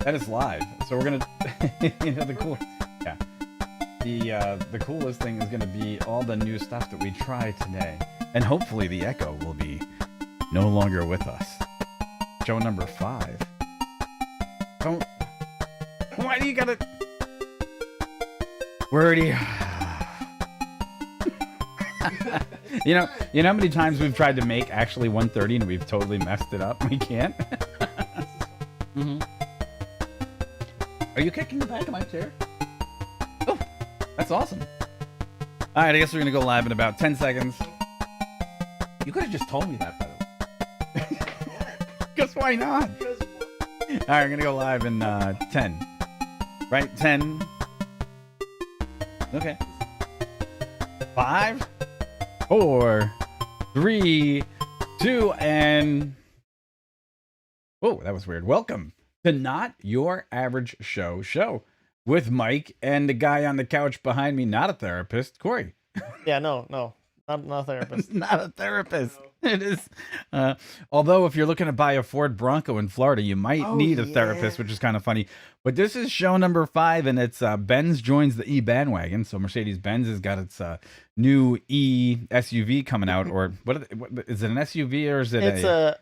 That is live. So we're gonna, the coolest thing is gonna be all the new stuff that we try today, and hopefully the echo will be no longer with us. Show number 5. Don't. Why do you gotta? We're already. You know how many times we've tried to make actually 1:30 and we've totally messed it up. We can't. Mm-hmm. Are you kicking the back of my chair? Oh, that's awesome. All right, I guess we're gonna go live in about 10 seconds. You could have just told me that, by the way. Guess why not? All right, I'm gonna go live in 10. Right, 10. Okay. 5, 4, 3, 2, and... Whoa, that was weird. Welcome to Not Your Average Show with Mike and the guy on the couch behind me, not a therapist, Corey. Yeah, no, not a therapist. Not a therapist. It is. Although if you're looking to buy a Ford Bronco in Florida, you might need a therapist, which is kind of funny. But this is show number 5, and it's Benz joins the E-bandwagon. So Mercedes-Benz has got its new E SUV coming out, or what is it? An SUV or is it? It's a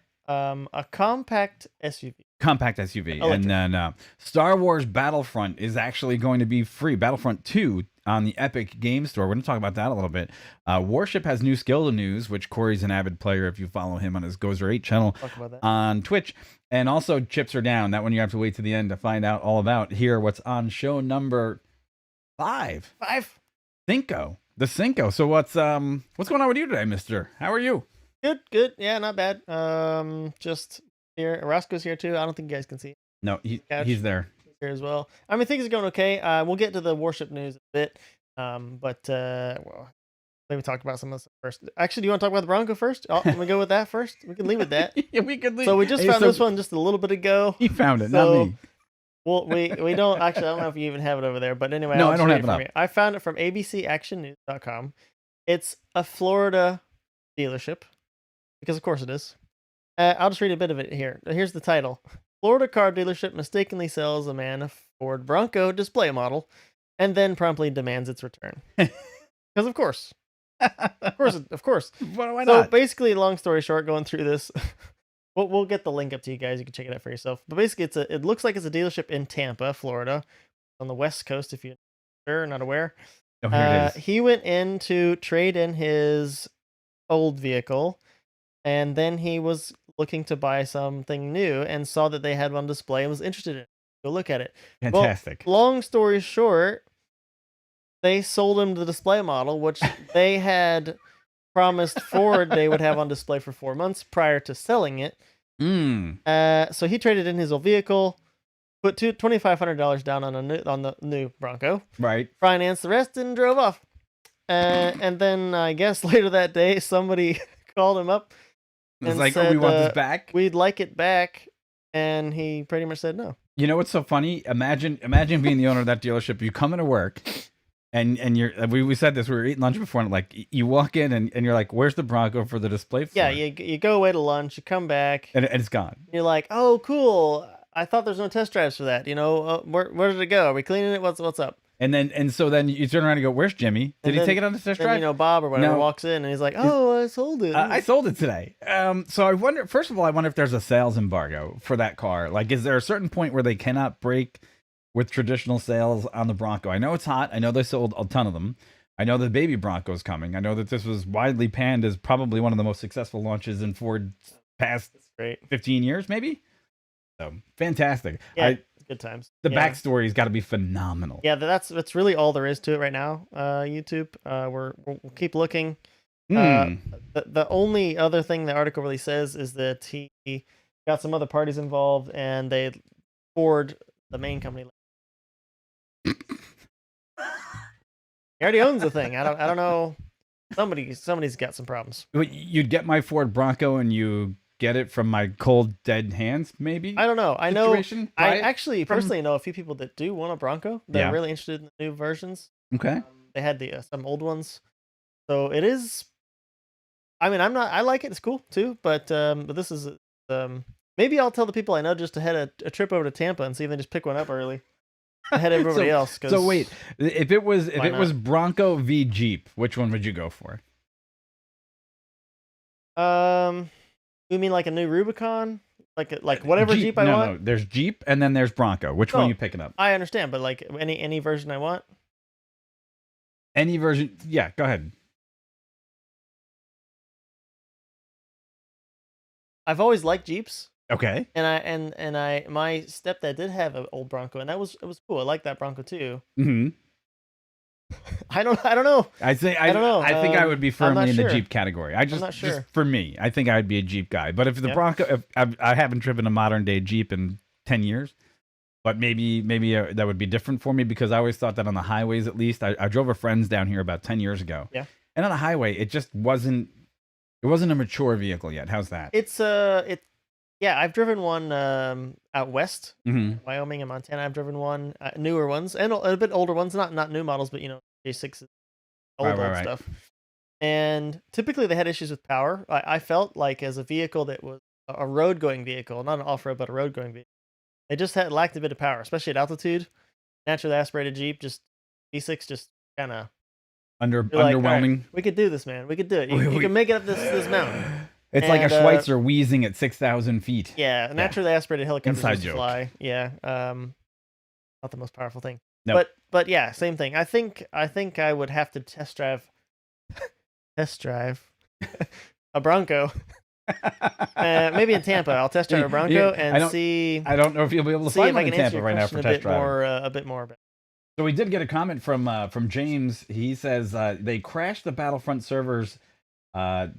compact SUV. Compact SUV. Electric. And then Star Wars Battlefront is actually going to be free. Battlefront 2 on the Epic Game Store. We're going to talk about that a little bit. Warship has new skill news, which Corey's an avid player if you follow him on his Gozer 8 channel on Twitch. And also chips are down. That one you have to wait to the end to find out all about. Here, what's on show number 5. 5. Cinco. The Cinco. So what's going on with you today, mister? How are you? Good. Yeah, not bad. Just here. Roscoe's here too. I don't think you guys can see. No, he's there. He's here as well. I mean, things are going okay. We'll get to the Warship news a bit. Well, maybe talk about some of this first. Actually, do you want to talk about the Bronco first? Can we go with that first? We can leave with that. Yeah, we could leave. So we just found this one just a little bit ago. He found it, not me. Well, we don't actually. I don't know if you even have it over there, but anyway. No, I don't have it up. I found it from abcactionnews.com. It's a Florida dealership. Because of course it is. I'll just read a bit of it here. Here's the title. Florida car dealership mistakenly sells a man a Ford Bronco display model and then promptly demands its return. Because of course. Of course. Why not? So basically, long story short, going through this, we'll get the link up to you guys. You can check it out for yourself. But basically, it looks like it's a dealership in Tampa, Florida, on the West Coast, if you're not aware. Oh, here it is. He went in to trade in his old vehicle. And then he was looking to buy something new and saw that they had one on display and was interested in it. Go look at it. Fantastic. Well, long story short, they sold him the display model, which they had promised Ford they would have on display for 4 months prior to selling it. So he traded in his old vehicle, put $2,500 down on the new Bronco. Right. Financed the rest and drove off. And then I guess later that day, somebody called him up. It's like, said, we want this back. We'd like it back, and he pretty much said no. You know what's so funny? Imagine being the owner of that dealership. You come into work, and you're. We said this. We were eating lunch before, and like you walk in, and you're like, "Where's the Bronco for the display for?" Yeah, you go away to lunch, you come back, and it's gone. You're like, "Oh, cool! I thought there's no test drives for that. Where did it go? Are we cleaning it? What's up?" And so then you turn around and go, "Where's Jimmy? Did he take it on the test drive?" Bob or whatever walks in and he's like, "Oh, I sold it. I sold it today." So I wonder. First of all, I wonder if there's a sales embargo for that car. Like, is there a certain point where they cannot break with traditional sales on the Bronco? I know it's hot. I know they sold a ton of them. I know the baby Bronco's coming. I know that this was widely panned as probably one of the most successful launches in Ford's past 15 years, maybe. So fantastic. Yeah. Good times. The backstory's got to be phenomenal. Yeah, that's really all there is to it right now. YouTube. We'll keep looking. The only other thing the article really says is that he got some other parties involved, and they Ford, the main company. He already owns the thing. I don't know. Somebody's got some problems. You'd get my Ford Bronco, and you get it from my cold dead hands, maybe? I don't know. I know. I actually personally know a few people that do want a Bronco. They're really interested in the new versions. Okay. They had some old ones, so it is. I mean, I like it. It's cool too, but this is Maybe I'll tell the people I know just to head a trip over to Tampa and see if they just pick one up early ahead of everybody else. So wait, if it was Bronco v Jeep, which one would you go for? You mean like a new Rubicon? Like whatever Jeep I want? No, there's Jeep and then there's Bronco. Which one are you picking up? I understand, but like any version I want? Any version. Yeah, go ahead. I've always liked Jeeps. Okay. And I my stepdad did have an old Bronco, and it was cool. I like that Bronco too. Mm-hmm. I don't know. I don't know. I think I would be firmly in the Jeep category. I'm not sure. Just for me, I think I would be a Jeep guy. But if the Bronco, I haven't driven a modern day Jeep in 10 years, but maybe that would be different for me, because I always thought that on the highways, at least, I drove a friend's down here about 10 years ago. Yeah. And on the highway, it just wasn't a mature vehicle yet. How's that? Yeah, I've driven one out west, mm-hmm. Wyoming and Montana. I've driven one, newer ones and a bit older ones, not new models, but J6, old stuff. And typically they had issues with power. I felt like as a vehicle that was a road going vehicle, not an off road, but a road going vehicle, they just lacked a bit of power, especially at altitude. Naturally aspirated Jeep, just V6, just kind of underwhelming. Like, right, we could do this, man. We could do it. You can make it up this mountain. It's like a Schweitzer wheezing at 6,000 feet. Yeah, naturally aspirated helicopters fly. Yeah, not the most powerful thing. Nope. But yeah, same thing. I think I would have to test drive a Bronco. Maybe in Tampa, I'll test drive a Bronco and see. I don't know if you'll be able to find one in Tampa right now for test drive. A bit more. So we did get a comment from James. He says they crashed the Battlefront servers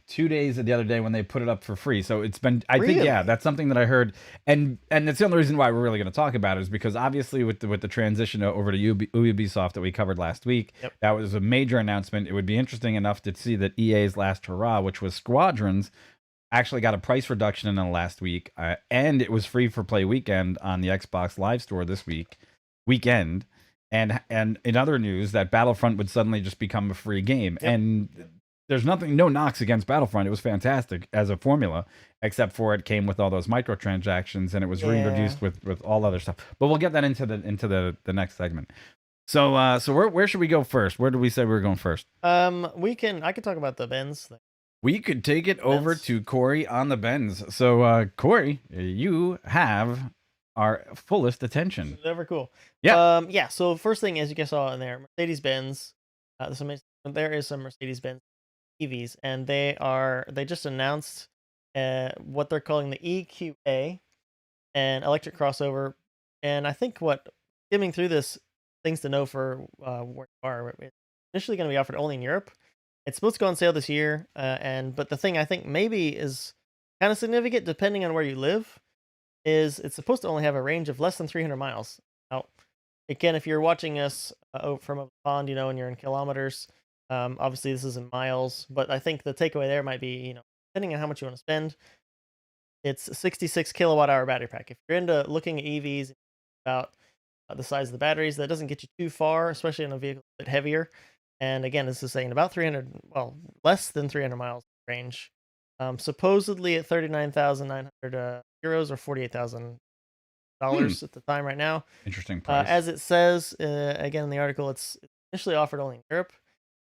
2 days the other day when they put it up for free. So it's been, I think, that's something that I heard, and it's the only reason why we're really going to talk about it, is because obviously with the transition over to Ubisoft that we covered last week, that was a major announcement. It would be interesting enough to see that EA's last hurrah, which was Squadrons, actually got a price reduction in the last week, and it was free for play weekend on the Xbox Live Store this weekend. And in other news, that Battlefront would suddenly just become a free game, and there's no knocks against Battlefront. It was fantastic as a formula, except for it came with all those microtransactions, and it was reintroduced with all other stuff. But we'll get that into the next segment. So where should we go first? Where did we say we were going first? I could talk about the Benz thing. We could take it over to Corey on the Benz. So Corey, you have our fullest attention. Never cool. Yeah. So first thing, as you guys saw in there, Mercedes-Benz. There is some Mercedes-Benz EVs, and they just announced what they're calling the EQA, an electric crossover. And I think skimming through this, things to know for where you are. It's initially going to be offered only in Europe. It's supposed to go on sale this year, but the thing I think maybe is kind of significant, depending on where you live, is it's supposed to only have a range of less than 300 miles. Now, again, if you're watching us from a pond, and you're in kilometers. Obviously this is in miles, but I think the takeaway there might be, depending on how much you want to spend, it's a 66 kilowatt hour battery pack. If you're into looking at EVs, about the size of the batteries, that doesn't get you too far, especially in a vehicle a bit heavier. And again, this is saying about less than 300 miles range. Supposedly at 39,900 euros or $48,000 at the time right now. Interesting price. As it says again in the article, it's initially offered only in Europe.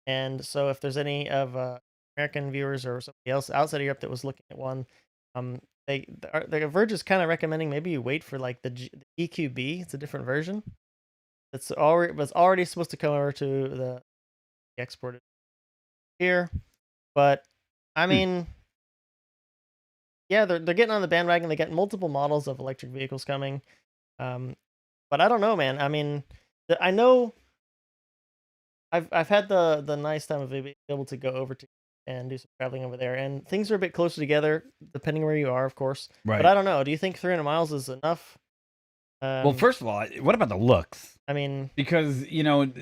And so if there's any of American viewers or somebody else outside of Europe that was looking at one, the Verge is kind of recommending maybe you wait for like the EQB. It's a different version. It's already supposed to come over to the exported here. But I mean, yeah, they're getting on the bandwagon. They got multiple models of electric vehicles coming. But I don't know, man. I mean, I know I've had the nice time of being able to go over to and do some traveling over there, and things are a bit closer together depending where you are, of course. Right. But I don't know. Do you think 300 miles is enough? Well, first of all, what about the looks? I mean, because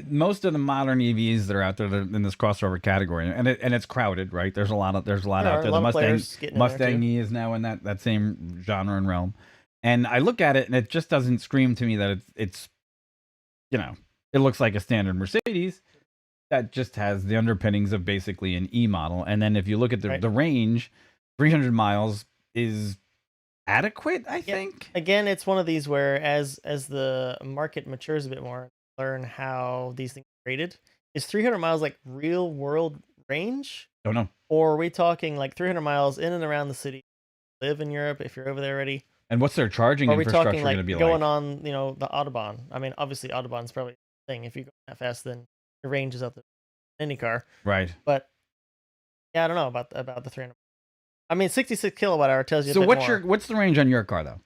most of the modern EVs that are out there in this crossover category, and it's crowded, right? There's a lot out there. The Mustang E is now in that same genre and realm, and I look at it and it just doesn't scream to me that it's it looks like a standard Mercedes that just has the underpinnings of basically an E model. And then if you look at the range, 300 miles is adequate, I think. Again, it's one of these where as the market matures a bit more, learn how these things are rated. Is 300 miles like real world range? Don't know. Or are we talking like 300 miles in and around the city? Live in Europe if you're over there already. And what's their charging Or are we infrastructure talking going like to be going like? on, the Autobahn? I mean, obviously Autobahn's probably the thing. If you go that fast, then your range is out the any car. Right. But yeah, I don't know about the 300. I mean, 66 kilowatt hour tells you a So bit more. what's the range on your car though?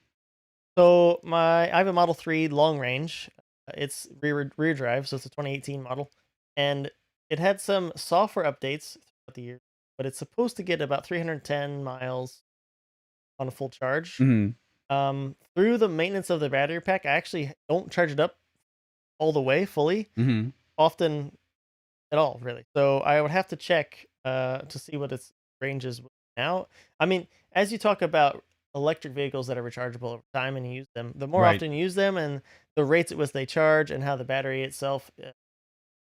So I have a Model 3 long range. It's rear drive, so it's a 2018 model, and it had some software updates throughout the year, but it's supposed to get about 310 miles on a full charge. Mhm. Through the maintenance of the battery pack, I actually don't charge it up all the way fully, Mhm. often at all, really. So I would have to check to see what its range is now. I mean, as you talk about electric vehicles that are rechargeable over time and you use them, the more Right. often you use them and the rates at which they charge and how the battery itself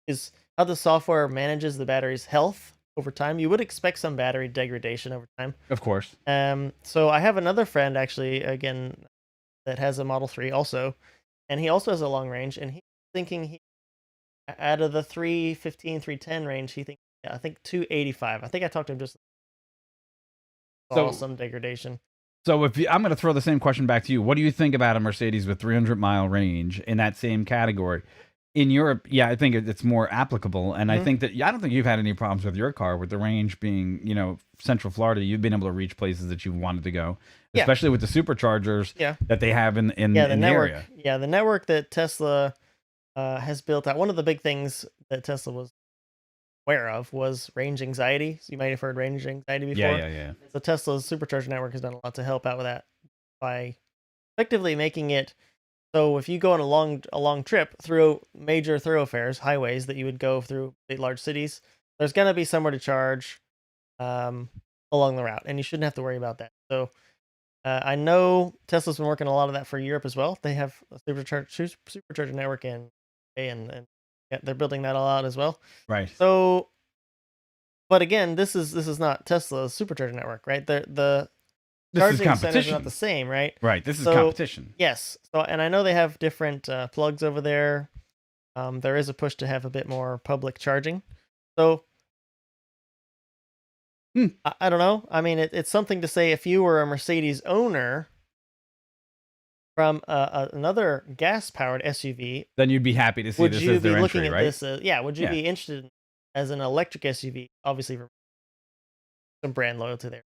is, how the software manages the battery's health over time, you would expect some battery degradation over time. Of course. So I have another friend actually, again, that has a Model 3 also, and he also has a long range, and he's thinking out of the 315, 310 range, he thinks, yeah, I think 285. I think I talked to him just saw some degradation. So I'm going to throw the same question back to you. What do you think about a Mercedes with 300-mile range in that same category? In Europe, yeah, I think it's more applicable, and I think that I don't think you've had any problems with your car with the range being, Central Florida. You've been able to reach places that you wanted to go, especially with the superchargers that they have in the network. area. Yeah, the network that Tesla has built out. One of the big things that Tesla was aware of was range anxiety. So you might have heard range anxiety before. Yeah. So Tesla's supercharger network has done a lot to help out with that by effectively making it so if you go on a long trip through major thoroughfares, highways that you would go through big large cities, there's gonna be somewhere to charge along the route, and you shouldn't have to worry about that. So I know Tesla's been working a lot of that for Europe as well. They have a supercharger network and yeah, they're building that all out as well. Right. So, but again, this is not Tesla's supercharger network, right? The This is charging centers are competition. not the same, right? Right. This is So, competition. Yes. So, and I know they have different plugs over there. There is a push to have a bit more public charging. So, I don't know. I mean, it's something to say if you were a Mercedes owner from another gas-powered SUV, Then you'd be happy to see would this you as be their looking entry, at right? this? Would you be interested as an electric SUV? Obviously, for some brand loyalty there.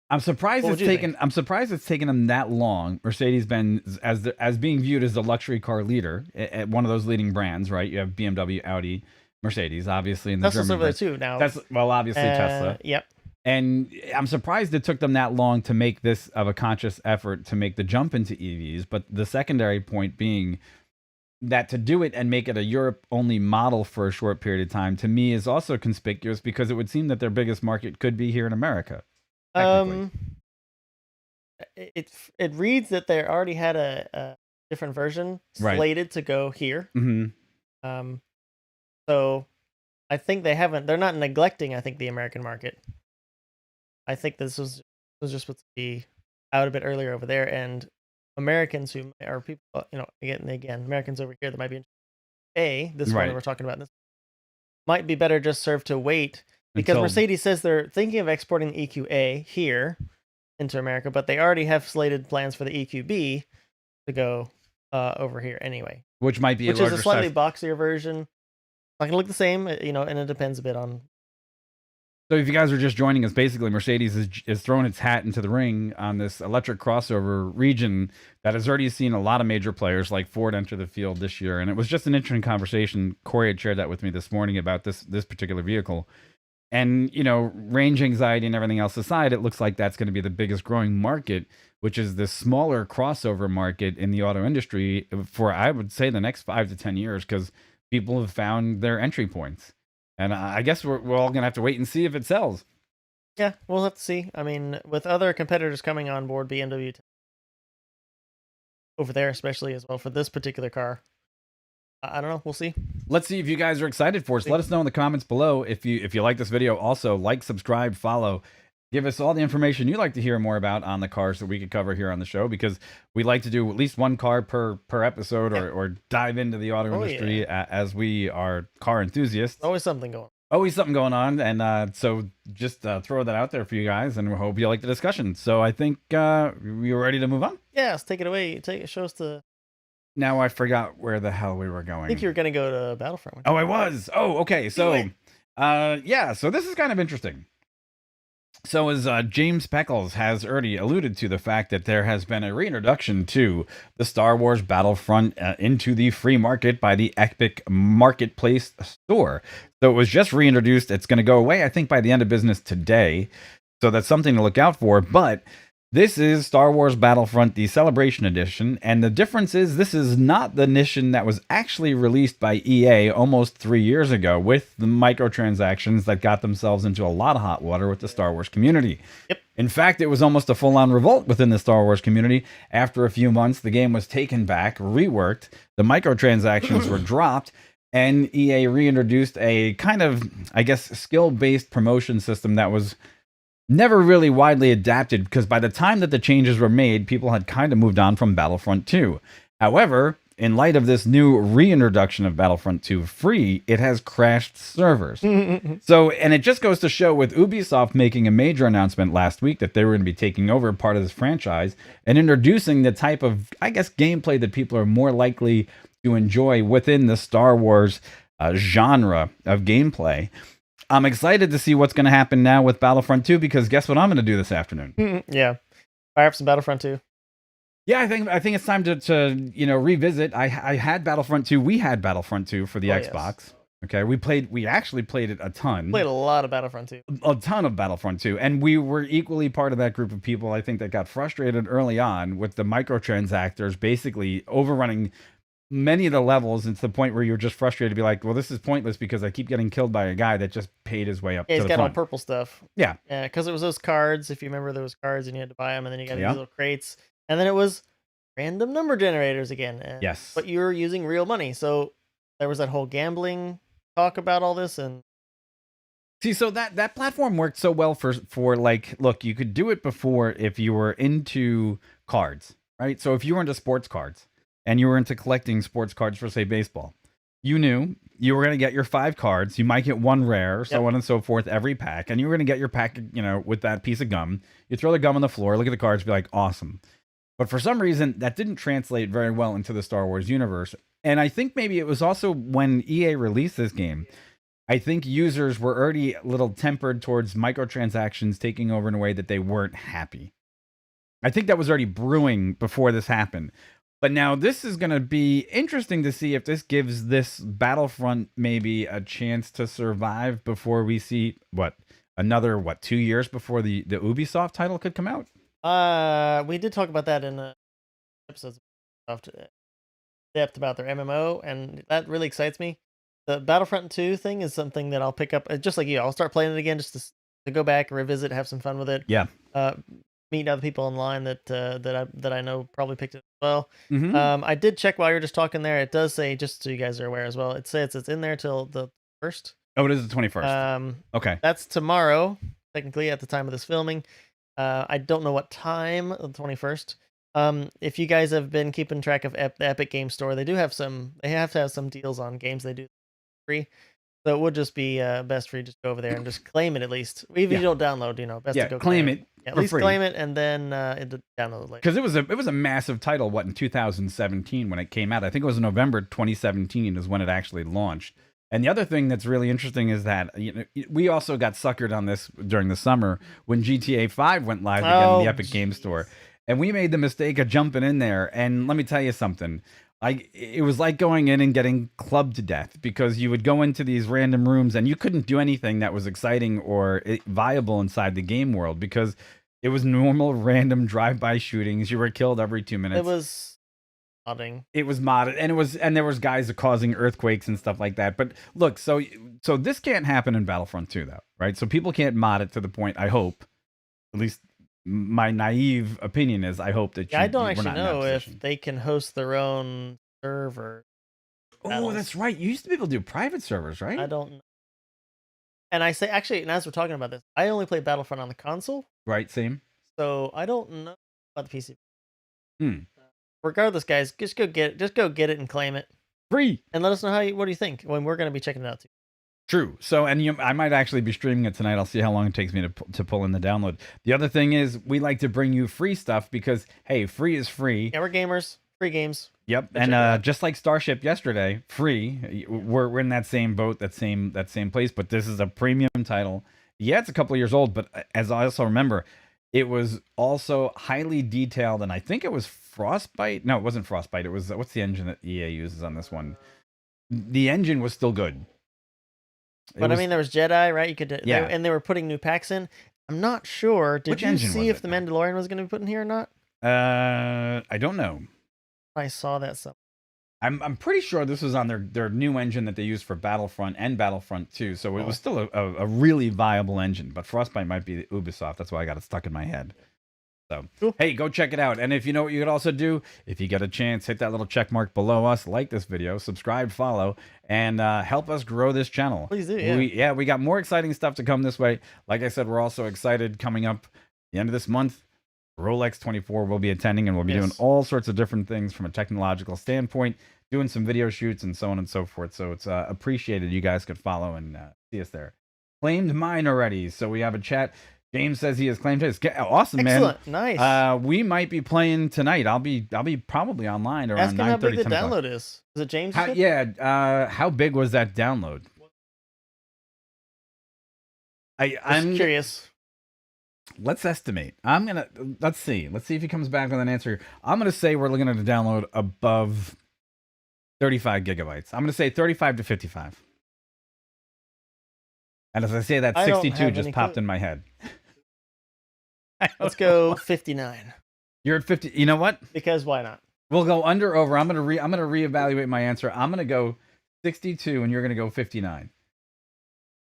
I'm surprised What it's would you taken. I'm surprised it's taken them that long. Mercedes-Benz as being viewed as the luxury car leader at one of those leading brands, right? You have BMW, Audi, Mercedes, obviously, in the Tesla's German over there version. too now. That's obviously Tesla. Yep. And I'm surprised it took them that long to make this of a conscious effort to make the jump into EVs. But the secondary point being that to do it and make it a Europe-only model for a short period of time, to me, is also conspicuous because it would seem that their biggest market could be here in America. Technically. It reads that they already had a different version slated to go here. So I think they're not neglecting, I think, the American market. I think this was just supposed to be out a bit earlier over there, and Americans who are people, again, Americans over here that might be this one that we're talking about, this might be better just served to wait because Mercedes says they're thinking of exporting the EQA here into America, but they already have slated plans for the EQB to go over here anyway, which might be is a slightly boxier version. Not gonna look the same, and it depends a bit on. So if you guys are just joining us, basically Mercedes is throwing its hat into the ring on this electric crossover region that has already seen a lot of major players like Ford enter the field this year. And it was just an interesting conversation. Corey had shared that with me this morning about this particular vehicle. And, range anxiety and everything else aside, it looks like that's going to be the biggest growing market, which is the smaller crossover market in the auto industry for, I would say, the next 5 to 10 years, because people have found their entry points. And I guess we're all going to have to wait and see if it sells. Yeah, we'll have to see. I mean, with other competitors coming on board, BMW over there especially as well for this particular car, I don't know. We'll see. Let's see if you guys are excited for us. Let us know in the comments below if you like this video. Also, like, subscribe, follow. Give us all the information you'd like to hear more about on the cars that we could cover here on the show, because we like to do at least one car per episode, or dive into the auto industry as we are car enthusiasts. Always something going on. Always something going on, and so just throw that out there for you guys, and we hope you like the discussion. So I think we're ready to move on. Yeah, let's take it away. Show us the. Now I forgot where the hell we were going. I think you were going to go to Battlefront. Oh, I was. Oh, okay. So, yeah. So this is kind of interesting. So as James Peckles has already alluded to the fact that there has been a reintroduction to the Star Wars Battlefront into the free market by the Epic Marketplace store. So it was just reintroduced. It's going to go away, I think, by the end of business today. So that's something to look out for. But this is Star Wars Battlefront, the Celebration Edition, and the difference is this is not the edition that was actually released by EA almost 3 years ago with the microtransactions that got themselves into a lot of hot water with the Star Wars community. Yep. In fact, it was almost a full-on revolt within the Star Wars community. After a few months, the game was taken back, reworked, the microtransactions were dropped, and EA reintroduced a kind of, I guess, skill-based promotion system that was never really widely adapted, because by the time that the changes were made, people had kind of moved on from Battlefront 2. However, in light of this new reintroduction of Battlefront 2 free, it has crashed servers. So, and it just goes to show with Ubisoft making a major announcement last week that they were going to be taking over part of this franchise and introducing the type of, I guess, gameplay that people are more likely to enjoy within the Star Wars genre of gameplay. I'm excited to see what's going to happen now with Battlefront 2, because guess what I'm going to do this afternoon? Yeah. Fire up some Battlefront 2. Yeah, I think it's time to revisit. I had Battlefront 2. We had Battlefront 2 for the Xbox. Yes. Okay, we actually played it a ton. Played a lot of Battlefront 2. A ton of Battlefront 2, and we were equally part of that group of people, I think, that got frustrated early on with the microtransactors basically overrunning many of the levels, and to the point where you're just frustrated to be like, well, this is pointless because I keep getting killed by a guy that just paid his way up to the front. He's got all purple stuff. Yeah. Yeah, because it was those cards. If you remember, there was cards and you had to buy them, and then you got these little crates. And then it was random number generators again. Yes. But you were using real money. So there was that whole gambling talk about all this. And see, so that platform worked so well for like, look, you could do it before if you were into cards, right? So if you were into sports cards, and you were into collecting sports cards for, say, baseball, you knew you were going to get your 5 cards. You might get one rare, so on and so forth, every pack. And you were going to get your pack, with that piece of gum. You throw the gum on the floor, look at the cards, be like, awesome. But for some reason, that didn't translate very well into the Star Wars universe. And I think maybe it was also when EA released this game, I think users were already a little tempered towards microtransactions taking over in a way that they weren't happy. I think that was already brewing before this happened. But now this is going to be interesting to see if this gives this Battlefront maybe a chance to survive before we see, another 2 years before the Ubisoft title could come out? We did talk about that in episodes of depth about their MMO, and that really excites me. The Battlefront 2 thing is something that I'll pick up, just like you. I'll start playing it again just to go back, revisit, have some fun with it. Yeah. Meet other people online that I know probably picked it as well. Mm-hmm. I did check while you were just talking there. It does say, just so you guys are aware as well, it says it's in there till the 1st. Oh, it is the 21st. Okay. That's tomorrow, technically, at the time of this filming. I don't know what time, the 21st. If you guys have been keeping track of the Epic Game Store, they have to have some deals on games they do free. So it would just be best for you to just go over there and just claim it at least. Even if you don't download, best to go claim it. Yeah, at least free. Claim it and then download it later. Because it was a massive title, in 2017 when it came out. I think it was November 2017 is when it actually launched. And the other thing that's really interesting is that we also got suckered on this during the summer when GTA 5 went live again in the Epic Game Store. And we made the mistake of jumping in there. And let me tell you something. It was like going in and getting clubbed to death, because you would go into these random rooms and you couldn't do anything that was exciting or viable inside the game world, because it was normal random drive-by shootings. You were killed every 2 minutes. It was modding. It was modded, and there was guys causing earthquakes and stuff like that. But look, so this can't happen in Battlefront 2 though, right? So people can't mod it to the point, I hope, at least my naive opinion is, I hope that I don't actually know if they can host their own server. Oh, that's right. You used to be able to do private servers, right? I don't know. And I say, actually, and as we're talking about this, I only play Battlefront on the console, Right, same. so I don't know about the PC. Hmm. Regardless, guys, just go get it and claim it, Free. and let us know what do you think when we're going to be checking it out too. True. So, and I might actually be streaming it tonight. I'll see how long it takes me to pull in the download. The other thing is, we like to bring you free stuff because, hey, free is free. Yeah, we're gamers. Free games. Yep. And just like Starship yesterday, free. We're in that same boat, that same place. But this is a premium title. Yeah, it's a couple of years old, but as I also remember, it was also highly detailed, and I think it was Frostbite. No, it wasn't Frostbite. It was what's the engine that EA uses on this one? The engine was still good. But I mean, there was Jedi, right? You could, yeah, and they were putting new packs in. I'm not sure. Did you see if the Mandalorian was going to be put in here or not? I don't know. I saw that somewhere. I'm pretty sure this was on their new engine that they used for Battlefront and Battlefront 2. So it was still a really viable engine. But Frostbite might be Ubisoft. That's why I got it stuck in my head. So, cool. Hey, go check it out. And if you know what you could also do, if you get a chance, hit that little check mark below us, like this video, subscribe, follow, and help us grow this channel. Please do, yeah. We got more exciting stuff to come this way. Like I said, we're also excited coming up the end of this month. Rolex 24 will be attending, and we'll be doing all sorts of different things from a technological standpoint, doing some video shoots and so on and so forth. So it's appreciated you guys could follow and see us there. Claimed mine already. So we have a chat. James says he has claimed his. Awesome, excellent. Man. Nice. We might be playing tonight. I'll be probably online around 9:30. Ask him how big the download is. Is it James? How big was that download? I'm curious. Let's estimate. Let's see if he comes back with an answer. I'm gonna say we're looking at a download above 35 gigabytes. I'm gonna say 35 to 55. And as I say that, 62 just popped in my head. Let's go 59. You're at 50. You know what? Because why not? We'll go under over. I'm gonna reevaluate my answer. I'm gonna go 62, and you're gonna go 59.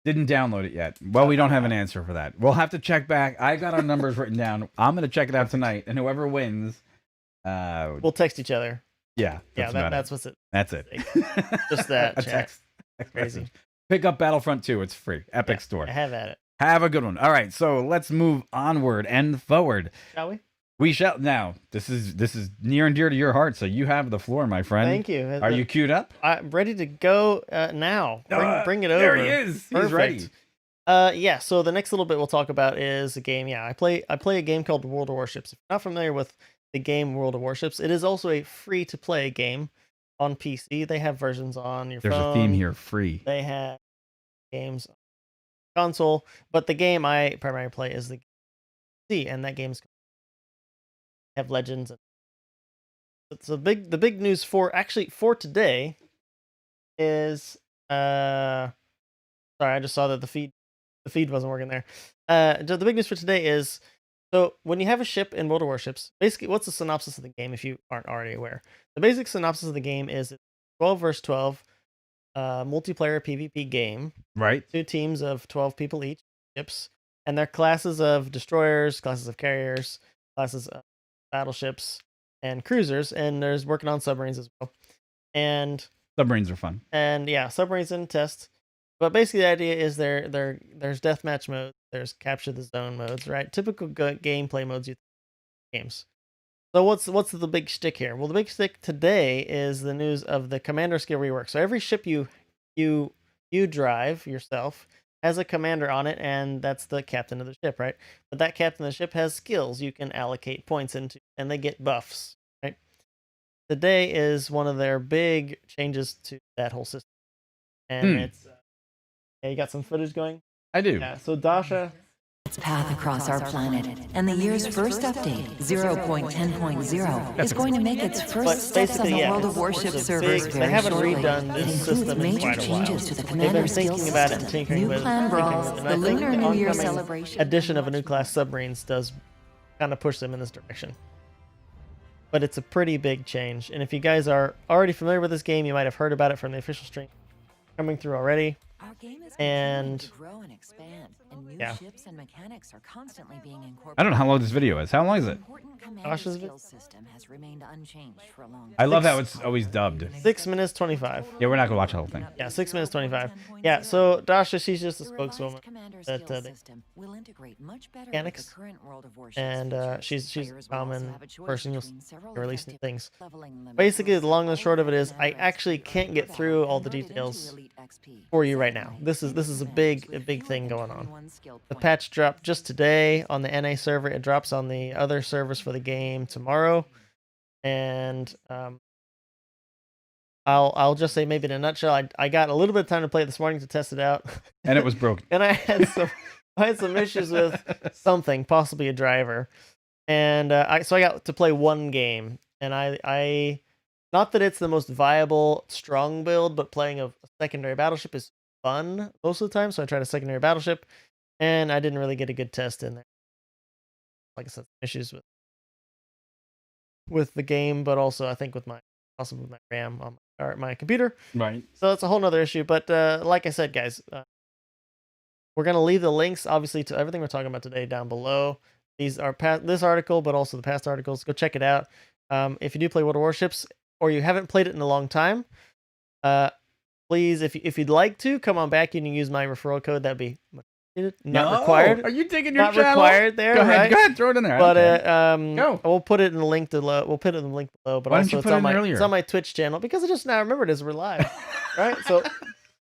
Didn't download it yet. Well, we don't have an answer for that. We'll have to check back. I got our numbers written down. I'm gonna check it out tonight, and whoever wins, we'll text each other. Yeah, that's what's it. That's it. Just that. A text. Crazy. Pick up Battlefront 2. It's free. Epic Store. Have at it. Have a good one. All right, so let's move onward and forward. Shall we? We shall. Now, this is near and dear to your heart, so you have the floor, my friend. Thank you. Are you queued up? I'm ready to go now. Bring it over. There he is. He's ready. Yeah, so the next little bit we'll talk about is a game. Yeah, I play a game called World of Warships. If you're not familiar with the game World of Warships, it is also a free-to-play game on PC. They have versions on your phone. There's a theme here, free. They have games on console, but the game I primarily play is the PC, and that game's have legends. It's the big news for today is sorry, I just saw that the feed wasn't working there. The big news for today is, so when you have a ship in World of Warships, basically what's the synopsis of the game if you aren't already aware? The basic synopsis of the game is 12 versus 12 multiplayer PvP game. Right. 2 teams of 12 people each, ships, and they're classes of destroyers, classes of carriers, classes of battleships, and cruisers, and there's working on submarines as well. And submarines are fun. And yeah, submarines in test. But basically the idea is there's deathmatch mode, there's capture the zone modes, right? Typical gameplay modes you games. So what's the big shtick here? Well, the big shtick today is the news of the commander skill rework. So every ship you drive yourself has a commander on it, and that's the captain of the ship, right? But that captain of the ship has skills you can allocate points into, and they get buffs, right? Today is one of their big changes to that whole system. And it's... you got some footage going? I do. Yeah, so Dasha... its path across our planet, and the year's first update, 0.10.0, is going to make its first steps on the World of Warships servers very They haven't shortly. redone this It system includes in major quite a while. changes to the They've commander been skill thinking about it and system, tinkering new with it. plan brawls, the Lunar New Year celebration. Addition of a new class submarines does kind of push them in this direction. But it's a pretty big change. And if you guys are already familiar with this game, you might have heard about it from the official stream coming through already. Our game is And to grow and expand, and new yeah. ships and mechanics are constantly being incorporated. I don't know how long this video is. How long is it? Important commander skills system has remained unchanged for a long time. I love how it's always dubbed. 6 minutes 25. Yeah, we're not gonna watch the whole thing. Yeah, 6 minutes 25. Yeah, so Dasha, she's just a spokeswoman. Will integrate much better Mechanics. with the current World of Warships And she's a Players will also common have a choice person who'll between several release new effective things. leveling limits Basically, the plus long and short of it is, I commander actually XP can't get for through that all the converted into details elite XP. for you right now. Secondly, This is a commanders big with big fewer thing than going on. 21 skill The points. patch dropped just today on the NA server. It drops on the other servers for the game tomorrow. And I'll just say, maybe in a nutshell, I got a little bit of time to play it this morning to test it out. And it was broken. And I had some issues with something, possibly a driver. And so I got to play one game, and I not that it's the most viable strong build, but playing a secondary battleship is fun most of the time. So I tried a secondary battleship, and I didn't really get a good test in there. Like I said, issues with the game, but also I think with my RAM on my computer. Right. So that's a whole nother issue. But like I said, guys, we're gonna leave the links obviously to everything we're talking about today down below. These are this article, but also the past articles. Go check it out. If you do play World of Warships, or you haven't played it in a long time, please, if you'd like to, come on back. You can use my referral code. That'd be much appreciated. Not required. Are you taking your Not channel? required there. Go ahead. Right? Go ahead. Throw it in there. But Go. we'll put it in the link below. We'll put it in the link below. But Why also didn't you it's put it on in my earlier? it's on my Twitch channel because I just now remembered as we're live, right? So,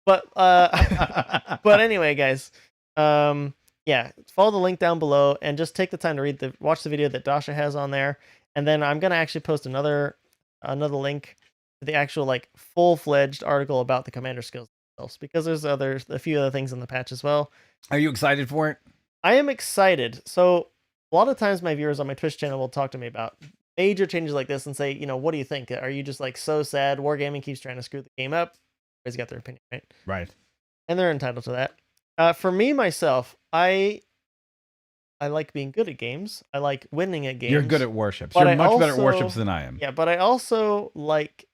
but but anyway, guys, yeah, follow the link down below and just take the time to watch the video that Dasha has on there, and then I'm gonna actually post another link to the actual like full-fledged article about the commander skills themselves, because there's a few other things in the patch as well. Are you excited for it? I am excited. So a lot of times my viewers on my Twitch channel will talk to me about major changes like this and say, what do you think? Are you just like so sad Wargaming keeps trying to screw the game up? Everybody's got their opinion, right? Right. And they're entitled to that. For me, myself, I like being good at games. I like winning at games. You're good at warships. But You're I much better at also- warships than I am. Yeah, but I also like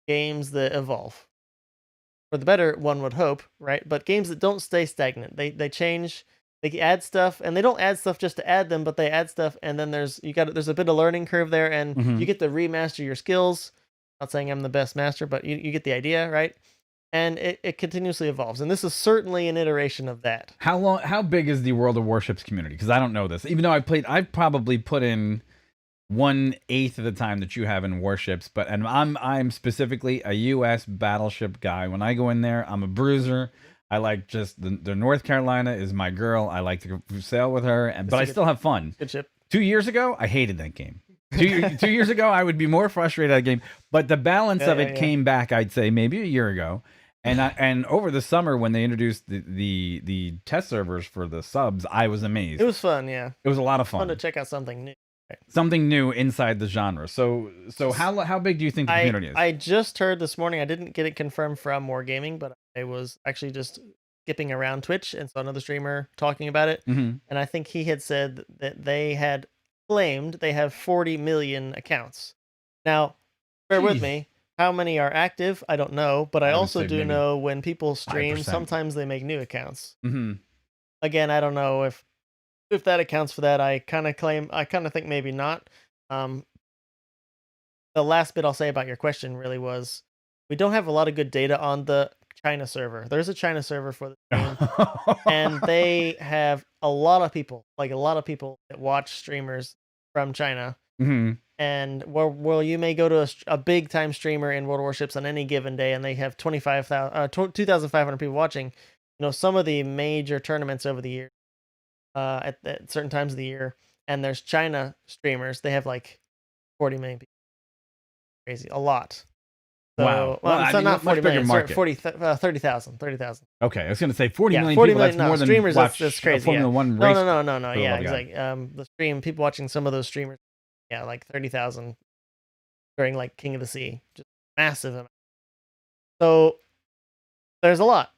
games that evolve. For the better, one would hope, right? But games that don't stay stagnant. They change, they add stuff, and they don't add stuff just to add them, but they add stuff, and then there's a bit of learning curve there, and Mhm. you get to remaster your skills. Not saying I'm the best master, but you get the idea, right? And it continuously evolves, and this is certainly an iteration of that. How big is the World of Warships community? Because I don't know this. Even though I've probably put in 1/8 of the time that you have in warships, and I'm specifically a U.S. battleship guy. When I go in there, I'm a bruiser. I like just the North Carolina is my girl. I like to sail with her, but I still have fun. Good ship. 2 years ago, I hated that game. 2 years ago, I would be more frustrated at the game. But the balance of it came back, I'd say, maybe a year ago. And over the summer when they introduced the test servers for the subs, I was amazed. It was fun, yeah. It was a lot of fun. Fun to check out something new. Right. Something new inside the genre. So how big do you think the community is? I just heard this morning, I didn't get it confirmed from Wargaming, but I was actually just skipping around Twitch and saw another streamer talking about it. Mhm. And I think he had said that they had claimed they have 40 million accounts. Now, bear with Jeez. me. How many are active? I don't know, but I I would also say do maybe know when people stream, 5%. sometimes they make new accounts. Mm-hmm. Again, I don't know if that accounts for that. I kind of think maybe not. The last bit I'll say about your question really was, we don't have a lot of good data on the China server. There's a China server for the game, and they have a lot of people that watch streamers from China. Mm-hmm. And where you may go to a big time streamer in World of Warships on any given day, and they have 2,500 people watching. Some of the major tournaments over the year, at certain times of the year, and there's China streamers. They have like 40 million people. Crazy, a lot. So, Wow. Well, it's not 40 million. Market. 30,000. Okay, I was going to say 40 Yeah, million 40 people. million, That's more than streamers. watch That's a crazy. Formula Yeah. One race. No. for Yeah, the love of exactly. The stream, people watching some of those streamers. Yeah, like 30,000 during like King of the Sea, just massive amount. So there's a lot.